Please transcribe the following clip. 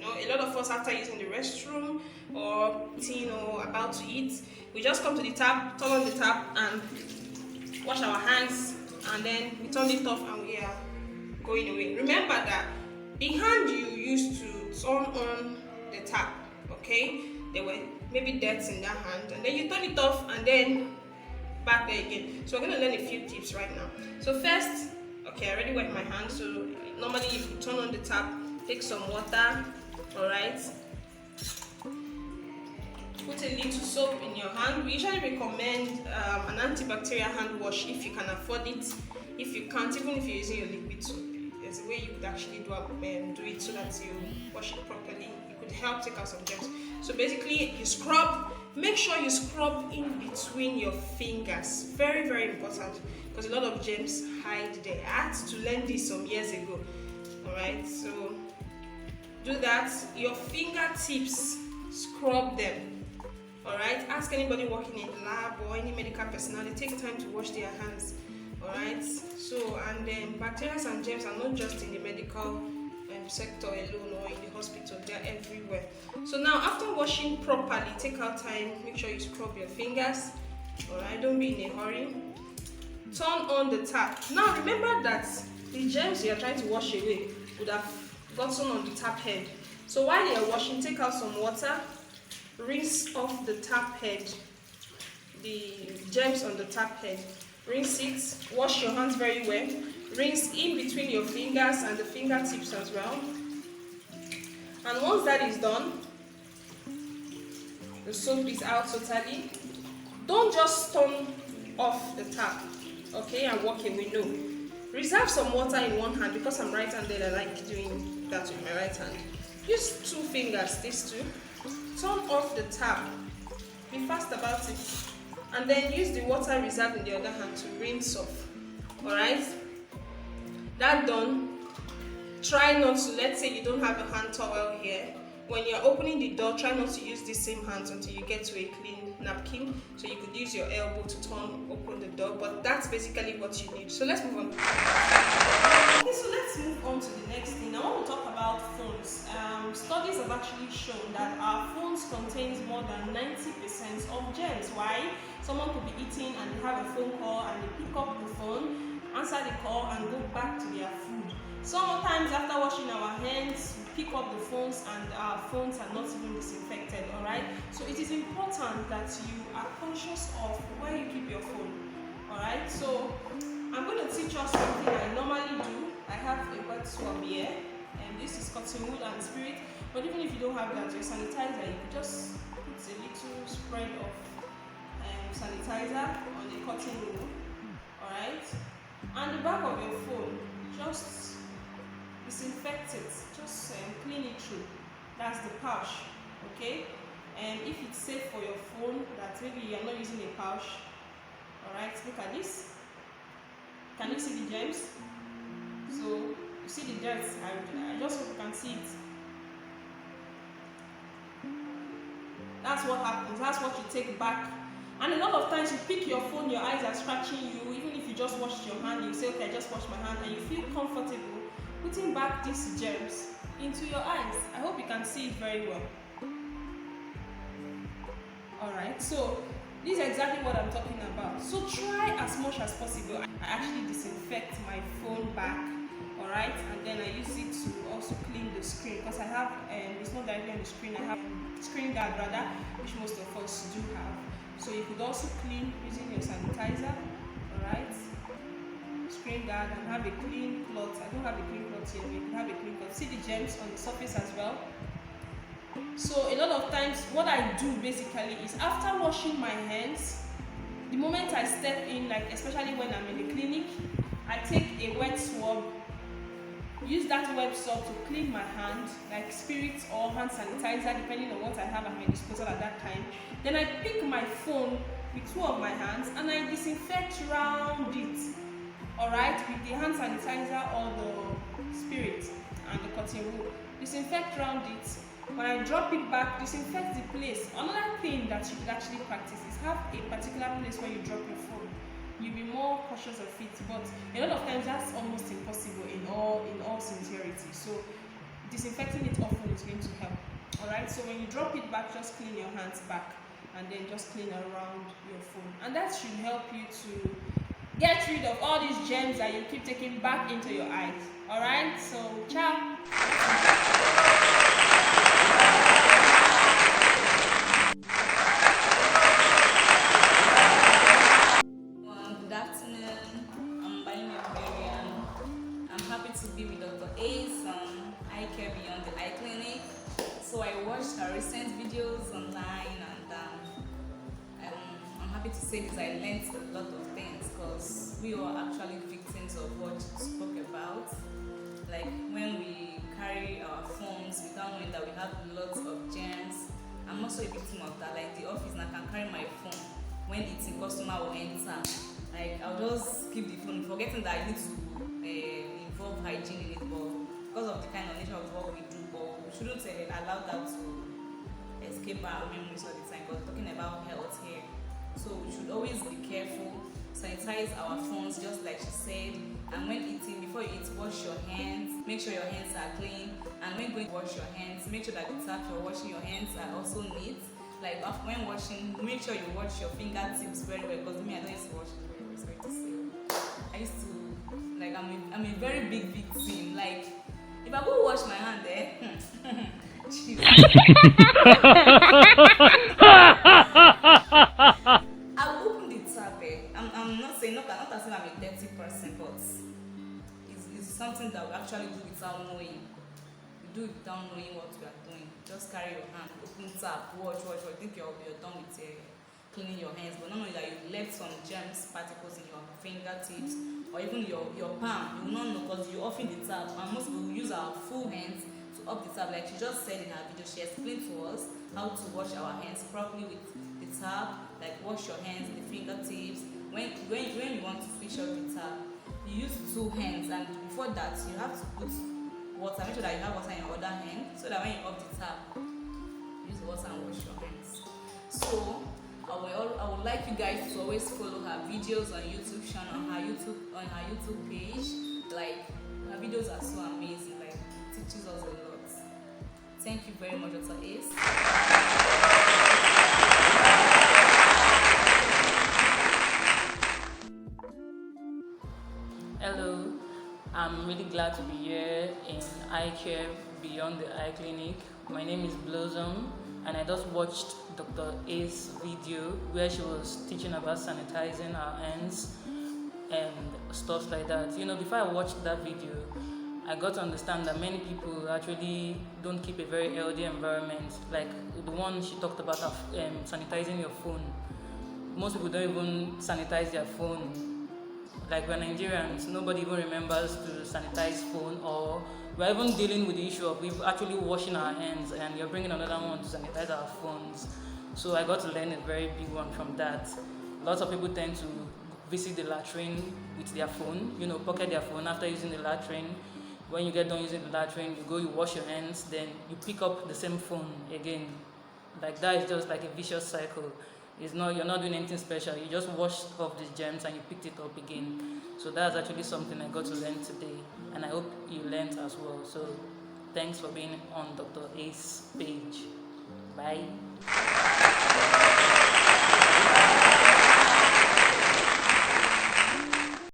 A lot of us, after using the restroom or eating or about to eat, we just come to the tap, turn on the tap, and wash our hands, and then we turn it off and we are going away. Remember that the hand you used to turn on the tap, okay, there were maybe dirts in that hand, and then you turn it off and then back there again. So we're going to learn a few tips right now. So first, okay, I already wet my hand. So normally if you turn on the tap, take some water, all right, put a little soap in your hand. We usually recommend an antibacterial hand wash if you can afford it. If you can't, even if you're using your liquid soap, there's a way you could actually do it so that you wash it properly. It could help take out some germs. So basically, you scrub. Make sure you scrub in between your fingers. Very, very important, because a lot of germs hide there. I had to learn this some years ago. All right, so do that. Your fingertips, scrub them. All right. Ask anybody working in the lab or any medical personnel. They take time to wash their hands. All right. So, and then bacteria and germs are not just in the medical sector alone or in the hospital, they're everywhere. So now, after washing properly, take out time, make sure you scrub your fingers. All right, don't be in a hurry. Turn on the tap. Now remember that the germs you are trying to wash away would have gotten on the tap head. So while you are washing, take out some water, rinse off the tap head, the germs on the tap head. Rinse it, wash your hands very well. Rinse in between your fingers and the fingertips as well. And once that is done, the soap is out totally. Don't just turn off the tap, okay, and walk away. No. Reserve some water in one hand, because I'm right-handed. I like doing that with my right hand. Use two fingers, these two. Turn off the tap. Be fast about it. And then use the water reserved in the other hand to rinse off. Alright? That done, try not to, let's say you don't have a hand towel here. When you're opening the door, try not to use the same hands until you get to a clean napkin. So you could use your elbow to open the door, but that's basically what you need. So let's move on. Okay, so let's move on to the next thing. I want to talk about phones. Studies have actually shown that our phones contains more than 90% of germs. Why? Someone could be eating and they have a phone call and they pick up the phone, answer the call, and go back to their food. Sometimes after washing our hands, we pick up the phones and our phones are not even disinfected, alright? So it is important that you are conscious of where you keep your phone, alright? So I'm going to teach us something I normally do. I have a wet swab here, and this is cotton wool and spirit. But even if you don't have that, your sanitizer, you can just put a little spread of sanitizer on the cotton wool, alright? And the back of your phone, just disinfect it, just clean it through. That's the pouch, okay? And if it's safe for your phone, that maybe you're not using a pouch, alright, look at this. Can you see the germs? So you see the germs. I just hope you can see it. That's what happens. That's what you take back. And a lot of times you pick your phone, your eyes are scratching you. Even if you just washed your hand, you say, okay, I just washed my hand, and you feel comfortable putting back these germs into your eyes. I hope you can see it very well. Alright, so this is exactly what I'm talking about. So try as much as possible. I actually disinfect my phone back, alright, and then I use it to also clean the screen, because I have, it's not directly on the screen, I have screen guard rather, which most of us do have. So you could also clean using your sanitizer, alright, screen guard, and have a clean cloth. I don't have a clean cloth here, but you can have a clean cloth. See the germs on the surface as well. So a lot of times what I do basically is, after washing my hands, the moment I step in, like especially when I'm in the clinic, I take a wet swab, use that wet swab to clean my hand, like spirit or hand sanitizer, depending on what I have at my disposal at that time. Then I pick my phone with two of my hands and I disinfect around it, alright, with the hand sanitizer or the spirit and the cotton wool. Disinfect around it. When I drop it back, disinfect the place. Another thing that you could actually practice is have a particular place where you drop your phone. You'll be more cautious of it, but a lot of times that's almost impossible in all sincerity. So disinfecting it often is going to help. Alright, so when you drop it back, just clean your hands back and then just clean around your phone, and that should help you to get rid of all these germs that you keep taking back into your eyes. Alright, so ciao. Good afternoon. My name is Marian. I'm happy to be with Dr. Ace on Eye Care Beyond the Eye Clinic. So I watched her recent videos online, and I'm happy to say this. I learned a lot of things because we are actually victims of what you spoke about. Like when we carry our phones without knowing that we have lots of germs. I'm also a victim of that. Like the office, I can carry my phone when it's in customer will enter. Like I'll just keep the phone, forgetting that I need to involve hygiene in it, but because of the kind of nature of what we do, but we shouldn't allow that to escape our memories all the time. Because we're talking about health here, so we should always be careful. Sanitize our phones, just like she said. And when eating, before you eat, wash your hands. Make sure your hands are clean. And when going to wash your hands, make sure that the tap you're washing your hands are also neat. Like when washing, make sure you wash your fingertips very well. Because me, I don't used to wash it very well. Sorry to say. I used to, like, I'm a very big victim. Like, if I go wash my hand there, I'll open the tap. I'm not saying not as if I'm a dirty person, but it's something that we actually do without knowing. We do it without knowing what we are doing. Just carry your hand, open tap, wash. Think you're done with cleaning your hands, but not knowing that you left some germs particles in your fingertips or even your palm. You will not know because you open the tap, and most people will use our full hands to up the tap. Like she just said in her video, she explained to us how to wash our hands properly with the tap. Like wash your hands, the fingertips. When you want to fish out the tap, you use 2 hands, and before that you have to put water. Make sure that you have water in your other hand, so that when you up the tap, use water and wash your hands. So I would like you guys to always follow her videos on YouTube channel, on her YouTube page. Like her videos are so amazing. Like it teaches us a lot. Thank you very much, Dr. Ace. Hello, I'm really glad to be here in Eye Care Beyond the Eye Clinic. My name is Blossom, and I just watched Dr. A's video where she was teaching about sanitizing our hands and stuff like that. You know, before I watched that video, I got to understand that many people actually don't keep a very healthy environment. Like the one she talked about, sanitizing your phone. Most people don't even sanitize their phone. Like we're Nigerians, nobody even remembers to sanitize phone, or we're even dealing with the issue of we've actually washing our hands, and you're bringing another one to sanitize our phones. So I got to learn a very big one from that. Lots of people tend to visit the latrine with their phone, pocket their phone after using the latrine. When you get done using the latrine, you wash your hands, then you pick up the same phone again. Like that is just like a vicious cycle. You're not doing anything special. You just washed off these germs and you picked it up again. So that's actually something I got to learn today, and I hope you learned as well. So thanks for being on Dr. Ace's page. Bye.